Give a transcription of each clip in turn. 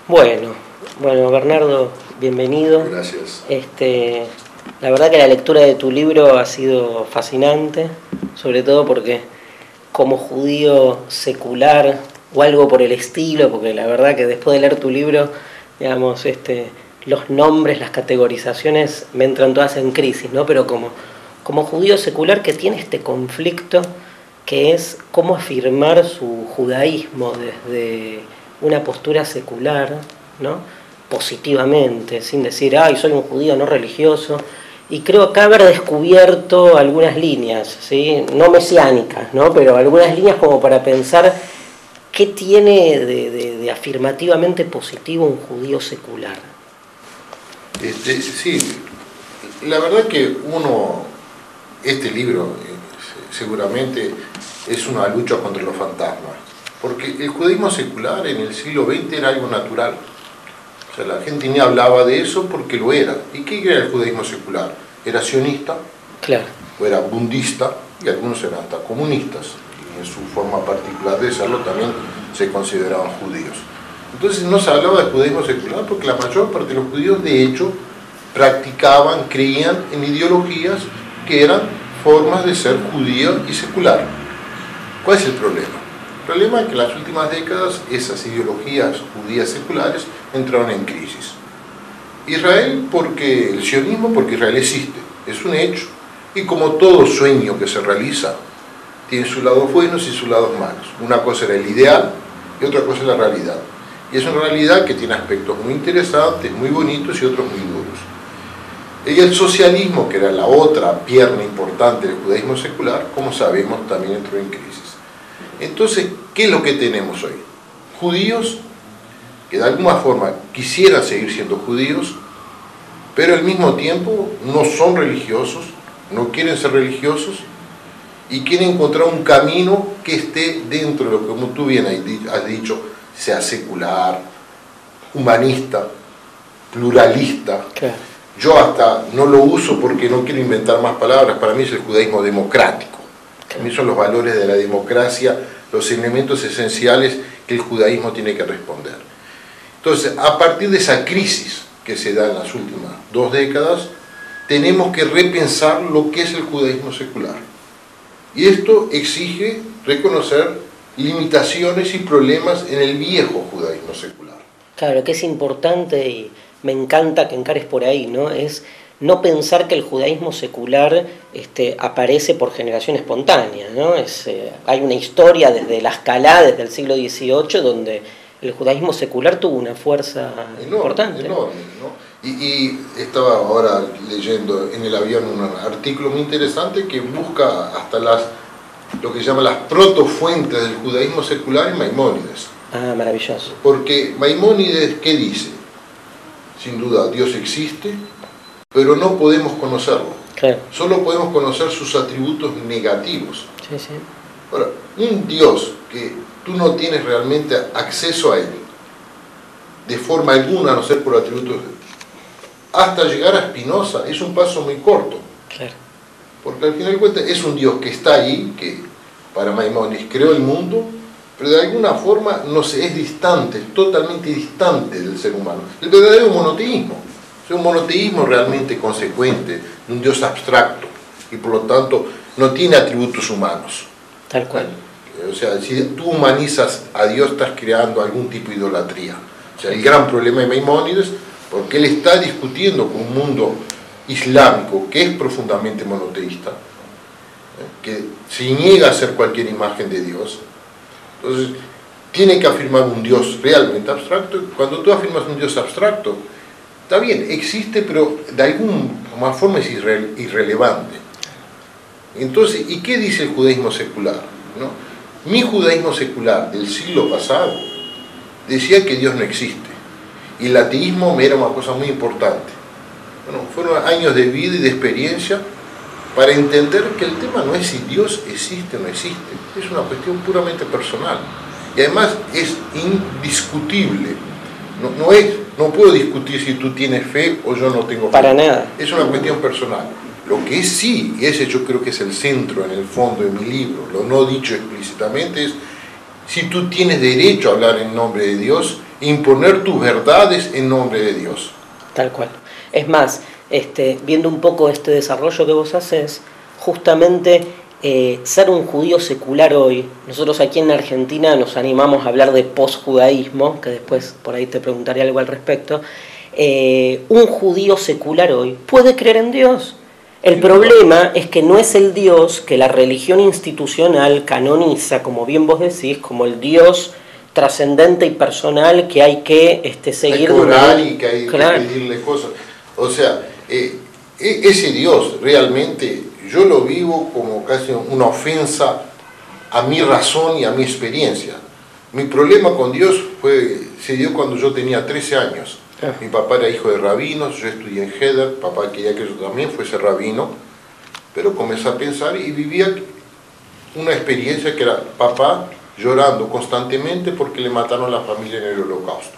Bueno, Bernardo, bienvenido. Gracias. La verdad que la lectura de tu libro ha sido fascinante, sobre todo porque como judío secular o algo por el estilo, porque la verdad que después de leer tu libro, digamos, los nombres, las categorizaciones me entran todas en crisis, ¿no? Pero como judío secular que tiene este conflicto que es cómo afirmar su judaísmo desde una postura secular, ¿no? Positivamente, sin decir, ay, soy un judío no religioso. Y creo acá haber descubierto algunas líneas, ¿sí? No mesiánicas, ¿no? Pero algunas líneas como para pensar qué tiene de afirmativamente positivo un judío secular. Sí, la verdad que este libro seguramente es una lucha contra los fantasmas, porque el judaísmo secular en el siglo XX era algo natural. O sea, la gente ni hablaba de eso porque lo era. ¿Y qué era el judaísmo secular? Era sionista, claro, o era bundista, y algunos eran hasta comunistas. Y en su forma particular de serlo también se consideraban judíos. Entonces no se hablaba de judaísmo secular porque la mayor parte de los judíos, de hecho, practicaban, creían en ideologías que eran formas de ser judío y secular. ¿Cuál es el problema? El problema es que en las últimas décadas esas ideologías judías seculares entraron en crisis. Israel, el sionismo, porque Israel existe, es un hecho, y como todo sueño que se realiza, tiene sus lados buenos y sus lados malos. Una cosa era el ideal y otra cosa es la realidad. Y es una realidad que tiene aspectos muy interesantes, muy bonitos y otros muy duros. Y el socialismo, que era la otra pierna importante del judaísmo secular, como sabemos, también entró en crisis. Entonces, ¿qué es lo que tenemos hoy? Judíos que de alguna forma quisieran seguir siendo judíos, pero al mismo tiempo no son religiosos, no quieren ser religiosos y quieren encontrar un camino que esté dentro de lo que, como tú bien has dicho, sea secular, humanista, pluralista. claro. Yo hasta no lo uso porque no quiero inventar más palabras, para mí es el judaísmo democrático. Para mí son los valores de la democracia, los elementos esenciales que el judaísmo tiene que responder. Entonces, a partir de esa crisis que se da en las últimas 2 décadas, tenemos que repensar lo que es el judaísmo secular. Y esto exige reconocer limitaciones y problemas en el viejo judaísmo secular. Claro, que es importante y me encanta que encares por ahí, ¿no? Es no pensar que el judaísmo secular aparece por generación espontánea, ¿no? Hay una historia desde la Escalá, desde el siglo XVIII, donde el judaísmo secular tuvo una fuerza importante. Enorme, ¿no? Y estaba ahora leyendo en el avión un artículo muy interesante que busca hasta lo que se llama las protofuentes del judaísmo secular en Maimónides. Ah, maravilloso. Porque Maimónides, ¿qué dice? Sin duda, Dios existe, pero no podemos conocerlo. Claro. Solo podemos conocer sus atributos negativos. Sí, sí. Ahora, un Dios que tú no tienes realmente acceso a él, de forma alguna, a no ser por atributos, hasta llegar a Spinoza, es un paso muy corto. Claro. Porque al final de cuentas es un Dios que está ahí, que para Maimónides creó el mundo, pero de alguna forma no sé, es distante, totalmente distante del ser humano. El verdadero monoteísmo. Es un monoteísmo realmente consecuente de un Dios abstracto y por lo tanto no tiene atributos humanos. Tal cual. O sea, si tú humanizas a Dios estás creando algún tipo de idolatría. O sea, el gran problema de Maimónides, porque él está discutiendo con un mundo islámico que es profundamente monoteísta, que se niega a hacer cualquier imagen de Dios. Entonces, tiene que afirmar un Dios realmente abstracto. Cuando tú afirmas un Dios abstracto, está bien, existe, pero de alguna forma es irrelevante. Entonces, ¿y qué dice el judaísmo secular? ¿No? Mi judaísmo secular del siglo pasado decía que Dios no existe. Y el ateísmo era una cosa muy importante. Bueno, fueron años de vida y de experiencia para entender que el tema no es si Dios existe o no existe. Es una cuestión puramente personal. Y además es indiscutible. No puedo discutir si tú tienes fe o yo no tengo fe. Para nada. Es una cuestión personal. Lo que es sí, y ese yo creo que es el centro en el fondo de mi libro, lo no dicho explícitamente, es si tú tienes derecho a hablar en nombre de Dios e imponer tus verdades en nombre de Dios? Tal cual. Es más, viendo un poco este desarrollo que vos haces, justamente ser un judío secular hoy, nosotros aquí en Argentina nos animamos a hablar de posjudaísmo, que después por ahí te preguntaré algo al respecto. Un judío secular hoy puede creer en Dios. El problema es que no es el Dios que la religión institucional canoniza, como bien vos decís, como el Dios trascendente y personal que hay que seguir. Hay que orar y que hay que pedirle cosas. O sea, ese Dios realmente yo lo vivo como casi una ofensa a mi razón y a mi experiencia. Mi problema con Dios se dio cuando yo tenía 13 años. Mi papá era hijo de rabinos, yo estudié en Heder, papá quería que yo también fuese rabino, pero comencé a pensar y vivía una experiencia que era papá llorando constantemente porque le mataron a la familia en el Holocausto.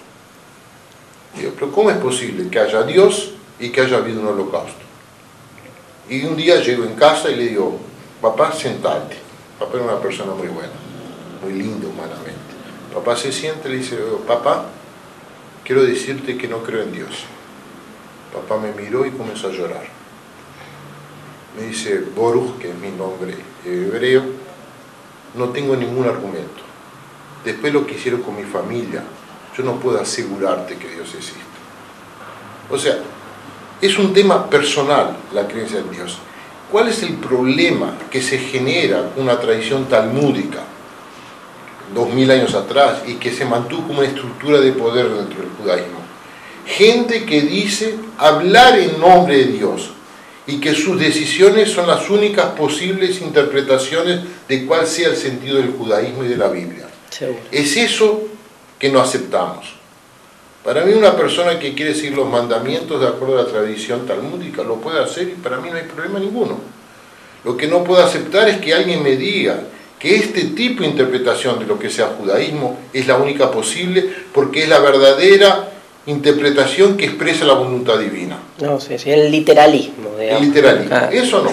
Y yo, pero ¿cómo es posible que haya Dios y que haya habido un holocausto? Y un día llego en casa y le digo, papá, sentate. Papá era una persona muy buena, muy linda humanamente. Papá se siente y le dice, papá, quiero decirte que no creo en Dios. Papá me miró y comenzó a llorar. Me dice, Boruch, que es mi nombre hebreo, no tengo ningún argumento. Después lo que hicieron con mi familia, yo no puedo asegurarte que Dios existe. O sea, es un tema personal la creencia en Dios. ¿Cuál es el problema que se genera con una tradición talmúdica 2000 años atrás y que se mantuvo como una estructura de poder dentro del judaísmo? Gente que dice hablar en nombre de Dios y que sus decisiones son las únicas posibles interpretaciones de cuál sea el sentido del judaísmo y de la Biblia. Seguro. Es eso que no aceptamos. Para mí una persona que quiere seguir los mandamientos de acuerdo a la tradición talmúdica lo puede hacer y para mí no hay problema ninguno. Lo que no puedo aceptar es que alguien me diga que este tipo de interpretación de lo que sea judaísmo es la única posible porque es la verdadera interpretación que expresa la voluntad divina. No, sí, el literalismo. Digamos. El literalismo, eso no.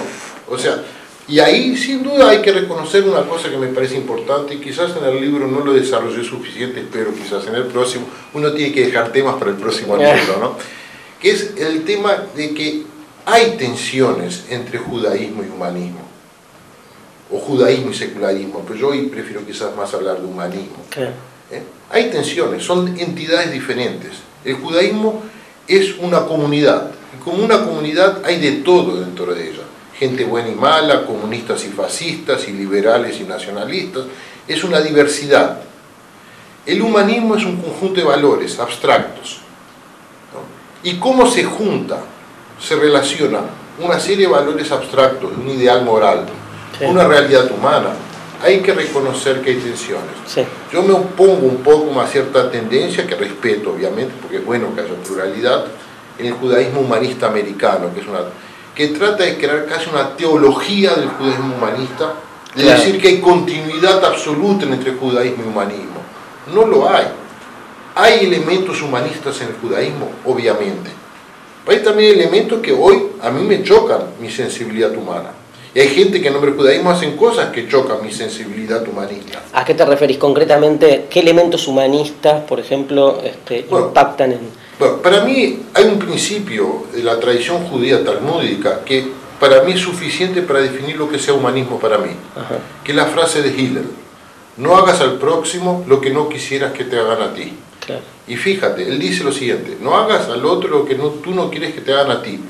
O sea, y ahí sin duda hay que reconocer una cosa que me parece importante y quizás en el libro no lo desarrollé suficiente, espero quizás en el próximo, uno tiene que dejar temas para el próximo libro, ¿no? Que es el tema de que hay tensiones entre judaísmo y humanismo, o judaísmo y secularismo, pero yo hoy prefiero quizás más hablar de humanismo. Hay tensiones, son entidades diferentes. El judaísmo es una comunidad, y como una comunidad hay de todo dentro de ella. Gente buena y mala, comunistas y fascistas, y liberales y nacionalistas, es una diversidad. El humanismo es un conjunto de valores abstractos, ¿no? Y cómo se junta, se relaciona una serie de valores abstractos, un ideal moral, una realidad humana. Hay que reconocer que hay tensiones. Sí. Yo me opongo un poco a cierta tendencia, que respeto obviamente, porque es bueno que haya pluralidad, en el judaísmo humanista americano, que trata de crear casi una teología del judaísmo humanista, de decir que hay continuidad absoluta entre judaísmo y humanismo. No lo hay. Hay elementos humanistas en el judaísmo, obviamente. Pero hay también elementos que hoy a mí me chocan mi sensibilidad humana. Y hay gente que en nombre del judaísmo hacen cosas que chocan mi sensibilidad humanista. ¿A qué te referís concretamente? ¿Qué elementos humanistas, por ejemplo, impactan en...? Bueno, para mí hay un principio de la tradición judía talmúdica que para mí es suficiente para definir lo que sea humanismo para mí. Ajá. Que es la frase de Hillel: no hagas al próximo lo que no quisieras que te hagan a ti. Claro. Y fíjate, él dice lo siguiente: no hagas al otro lo que tú no quieres que te hagan a ti.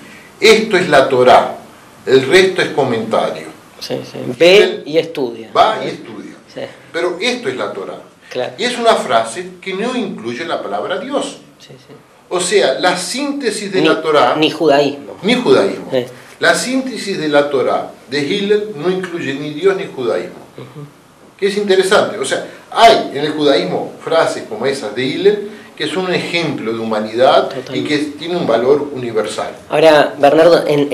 Esto es la Torá, el resto es comentario. Sí, sí. Ve y estudia. Va y estudia. Sí. Pero esto es la Torá. Claro. Y es una frase que no incluye la palabra Dios. Sí, sí. O sea, la síntesis de la Torá... Ni judaísmo. Ni judaísmo. Sí. La síntesis de la Torá de Hillel no incluye ni Dios ni judaísmo. Que es interesante. O sea, hay en el judaísmo frases como esas de Hillel que son un ejemplo de humanidad. Totalmente. Y que tienen un valor universal. Ahora, Bernardo, en